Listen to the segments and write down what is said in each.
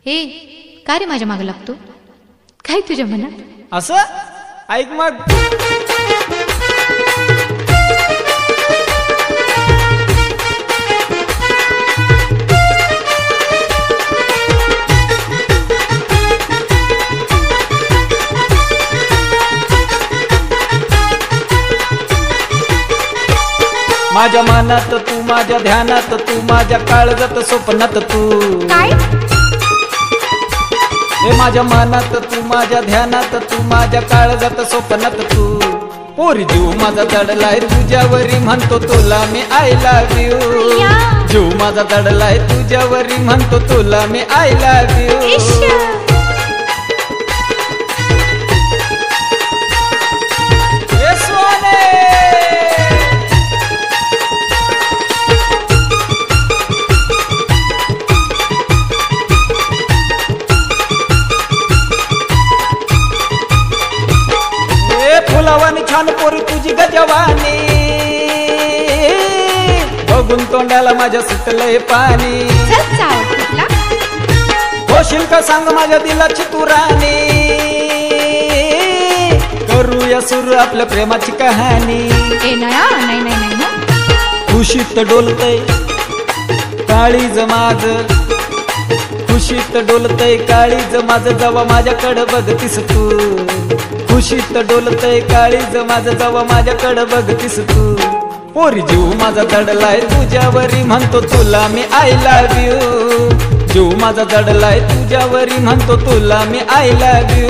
हे का रे माझ्या मागे लागतो? काय तुझ्या मनात? असं ऐक मग. माझ्या मनात तू, माझ्या ध्यानात तू, माझ्या काळजात स्वप्नात तू. काय? हे माझ्या मनात तू, माझ्या ध्यानात तू, माझ्या काळजात स्वप्नात तू. पोरी जीव माझा दडलाय तुझ्यावरी म्हणतो तुला मी आय लव्ह यू. जीव माझा दडलाय तुझ्यावरी म्हणतो तुला मी आय लव्ह यू. फुलावानी छान पोरी तुझी गजवानी, बघून तोंडाला माझ्या सुटलंय पाणी. होशील का सांग माझ्या दिलाची तू राणी, करूया सुरू आपल्या प्रेमाची कहाणी. खुशीत डोलतय काळीज माझ, खुशीत डोलतय काळीज माझ, जवा माझ्याकडे बघतीस तू. खुशीत डोलतय काळीज माझं जवा माझ्याकडे बघतीस तू. पोरी जीव माझा दडलाय तुझ्यावरी म्हणतो तुला मी आय लव्ह यू. जीव माझा दडलाय तुझ्यावरी म्हणतो तुला मी आय लव्ह यू.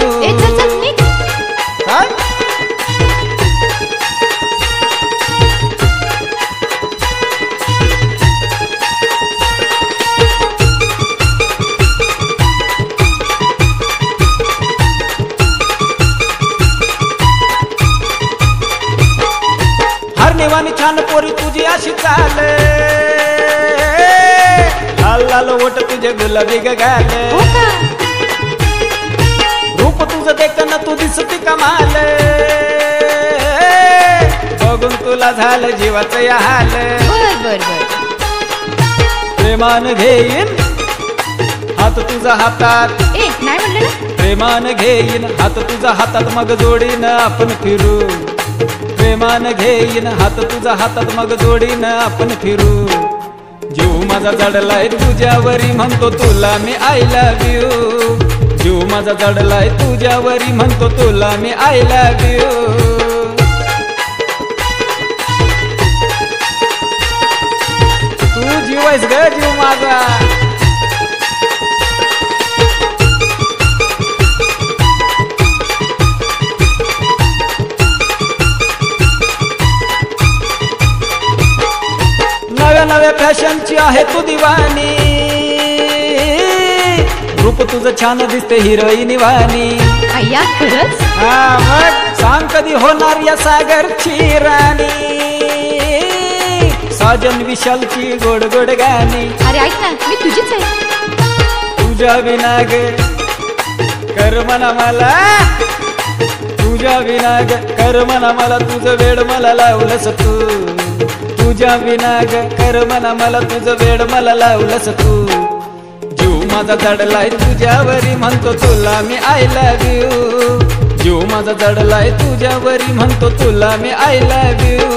हरणीवानी छान पोरी तुझी अशी चाल, लाल लाल ओठ तुझे गुलाबी गाल. रूप तुझं देखणं तू दिसती कमाल, बघून तुला झालं जीवाचं या हाल. प्रेमान घेईन हात तुझा हातात, प्रेमान घेईन हात तुझा हातात, मग जोडीन आपण फिरू. प्रेमान घेईन हात तुझा हातात, मग जोडीन आपण फिरू. जीव माझा जडलाय तुझ्यावरी म्हणतो तुला मी आय लव्ह यू. जीव माझा जडलाय तुझ्यावरी म्हणतो तुला मी आय लव्ह यू. तू जीव आहेस ग जीव माझा. नव्या नव्या फॅशनची आहे तू दिवाणी, रूप तुझं छान दिसते हिरोईनी वाणी. हा मग सांग कधी होणार या सागरची राणी, साजन विशालची गोड गोड गाणी. अरे ऐक ना, मी तुझीच आहे. तुझ्या विना ग कर म्हणा मला, तुझ्या विना ग कर म्हणा मला, तुझं वेड मला लावलंस तू. तुझ्या विना ग कर म्हणा मला, तुझं वेड मला लावलंस तू. जीव माझा जडलाय तुझ्यावरी म्हणतो तुला मी आय लव्ह यू. जीव माझा जडलाय तुझ्यावरी म्हणतो तुला मी आय लव्ह यू.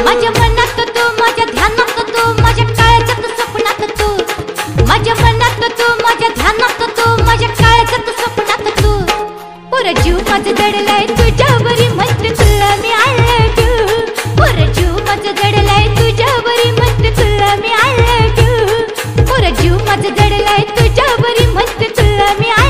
माझ्या मनात तू, माझ्या ध्यानात तू, माझ्या काळजात स्वप्नात तू. माझ्या मनात तू, माझ्या ध्यानात तू, माझ्या काळजात स्वप्नात तू. पुरा जीव माझा जडलाय तुझ्यावरी म्हणतो तुला मी आय लव्ह यू. पुरा जीव माझा जडलाय तुझ्यावरी म्हणतो तुला मी आय लव्ह यू. पुरा जीव माझा जडलाय तुझ्यावरी म्हणतो तुला मी आय